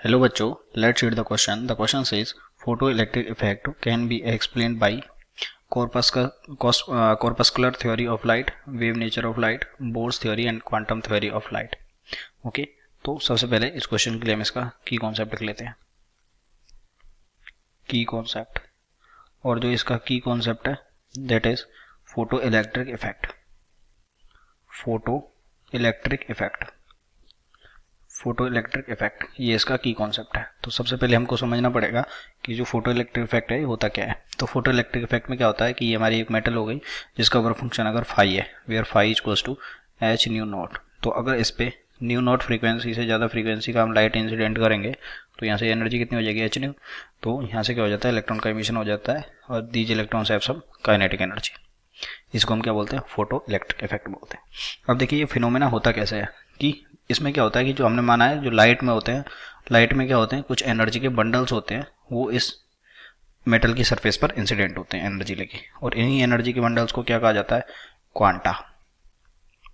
Hello बच्चों, let's read the question. The question says photoelectric effect can be explained by corpuscular theory of light, wave nature of light, Bohr's theory and quantum theory of light. Okay तो सबसे पहले इस question के लिए हम इसका की कॉन्सेप्ट लिख लेते हैं. की कॉन्सेप्ट, और जो इसका की कॉन्सेप्ट है that is photo electric effect. Photo electric effect, photo electric effect, ये इसका की कॉन्सेप्ट है. तो सबसे पहले हमको समझना पड़ेगा कि जो फोटो इलेक्ट्रिक इफेक्ट है ये होता क्या है. तो फोटो इलेक्ट्रिक इफेक्ट में क्या होता है कि ये हमारी एक मेटल हो गई जिसका वर्क फंक्शन अगर फाई है, where phi equals to h nu naught. तो अगर इस पे न्यू नॉट फ्रीक्वेंसी से ज़्यादा फ्रीक्वेंसी का हम लाइट इंसिडेंट करेंगे तो यहाँ से एनर्जी कितनी हो जाएगी, एच न्यू. तो यहाँ से क्या हो जाता है, इलेक्ट्रॉन का एमिशन हो जाता है और these electrons have some kinetic energy. इसको हम क्या बोलते हैं, फोटो इलेक्ट्रिक इफेक्ट बोलते हैं. अब देखिए ये फिनोमेना होता कैसे है कि इसमें क्या होता है कि जो हमने माना है जो लाइट में होते हैं, लाइट में क्या होते हैं, कुछ एनर्जी के बंडल्स होते हैं वो इस मेटल की सरफेस पर इंसिडेंट होते हैं एनर्जी लेके, और इन्हीं एनर्जी के बंडल्स को क्या कहा जाता है, क्वांटा.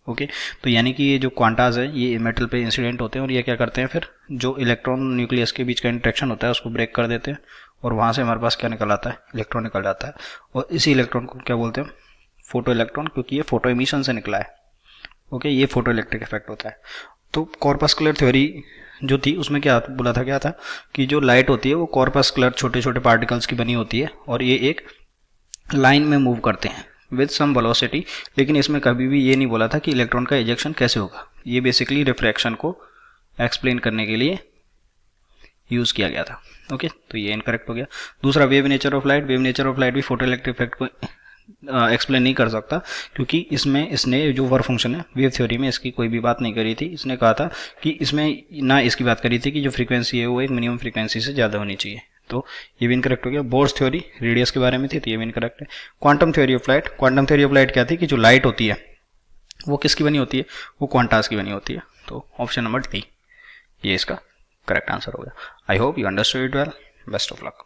ओके तो यानी कि ये जो क्वांटाज है ये मेटल पे इंसिडेंट होते हैं और ये क्या करते हैं, फिर जो इलेक्ट्रॉन न्यूक्लियस के बीच का इंटरेक्शन होता है उसको ब्रेक कर देते हैं और वहां से हमारे पास क्या निकल आता है, इलेक्ट्रॉन निकल जाता है. और इसी इलेक्ट्रॉन को क्या बोलते हैं, फोटो इलेक्ट्रॉन, क्योंकि ये फोटो एमिशन से निकला है. ओके ये फोटो इलेक्ट्रिक इफेक्ट होता है. तो कॉर्पस्कुलर थ्योरी जो थी उसमें क्या बोला था, क्या था कि जो लाइट होती है वो कॉर्पस्कुलर छोटे छोटे पार्टिकल्स की बनी होती है और ये एक लाइन में मूव करते हैं विद सम वेलोसिटी. लेकिन इसमें कभी भी ये नहीं बोला था कि इलेक्ट्रॉन का इजेक्शन कैसे होगा. ये बेसिकली रिफ्रैक्शन को एक्सप्लेन करने के लिए यूज किया गया था. ओके तो ये इनकरेक्ट हो गया. दूसरा wave nature of light, wave nature of light भी फोटो इलेक्ट्रिक इफेक्ट को एक्सप्लेन नहीं कर सकता, क्योंकि इसमें इसने जो वर्क फंक्शन है वेव थ्योरी में इसकी कोई भी बात नहीं करी थी. इसने कहा था कि इसमें ना इसकी बात करी थी कि जो फ्रीक्वेंसी है वो एक मिनिमम फ्रीक्वेंसी से ज़्यादा होनी चाहिए. तो ये भी इनकरेक्ट हो गया. बोर्स थ्योरी रेडियस के बारे में थी तो ये भी इनकरेक्ट है. Quantum theory of light, quantum theory of light क्या थी कि जो लाइट होती है वो किसकी बनी होती है, वो क्वांटास की बनी होती है. तो ऑप्शन नंबर डी ये इसका करेक्ट आंसर हो गया. I hope you understood it well. Best of luck.